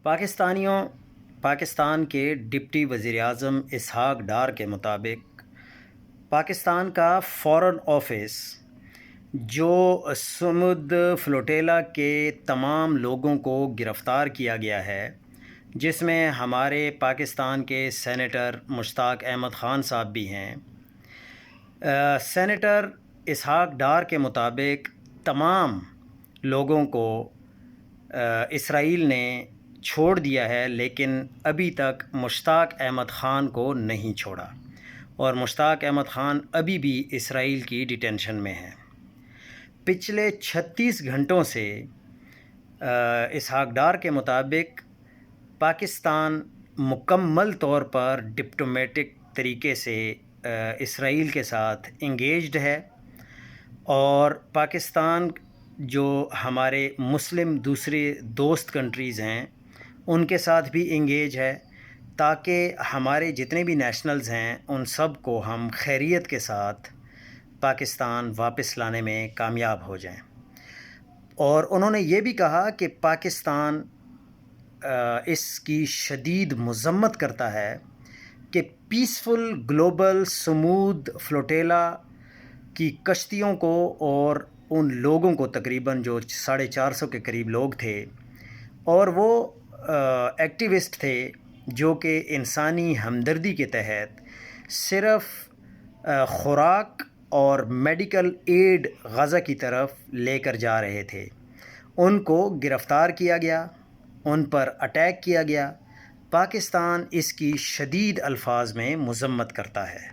پاکستان کے ڈپٹی وزیر اعظم اسحاق ڈار کے مطابق پاکستان کا فارن آفس جو سمود فلوٹیلا کے تمام لوگوں کو گرفتار کیا گیا ہے، جس میں ہمارے پاکستان کے سینیٹر مشتاق احمد خان صاحب بھی ہیں، سینیٹر اسحاق ڈار کے مطابق تمام لوگوں کو اسرائیل نے چھوڑ دیا ہے، لیکن ابھی تک مشتاق احمد خان کو نہیں چھوڑا، اور مشتاق احمد خان ابھی بھی اسرائیل کی ڈیٹینشن میں ہیں۔ پچھلے 36 گھنٹوں سے اسحاق ڈار کے مطابق پاکستان مکمل طور پر ڈپلومیٹک طریقے سے اسرائیل کے ساتھ انگیجڈ ہے، اور پاکستان جو ہمارے مسلم دوسرے دوست کنٹریز ہیں ان کے ساتھ بھی انگیج ہے، تاکہ ہمارے جتنے بھی نیشنلز ہیں ان سب کو ہم خیریت کے ساتھ پاکستان واپس لانے میں کامیاب ہو جائیں۔ اور انہوں نے یہ بھی کہا کہ پاکستان اس کی شدید مذمت کرتا ہے کہ پیسفل گلوبل سمود فلوٹیلا کی کشتیوں کو اور ان لوگوں کو تقریباً جو 450 کے قریب لوگ تھے، اور وہ ایکٹیوسٹ تھے جو کہ انسانی ہمدردی کے تحت صرف خوراک اور میڈیکل ایڈ غزہ کی طرف لے کر جا رہے تھے، ان کو گرفتار کیا گیا، ان پر اٹیک کیا گیا۔ پاکستان اس کی شدید الفاظ میں مذمت کرتا ہے۔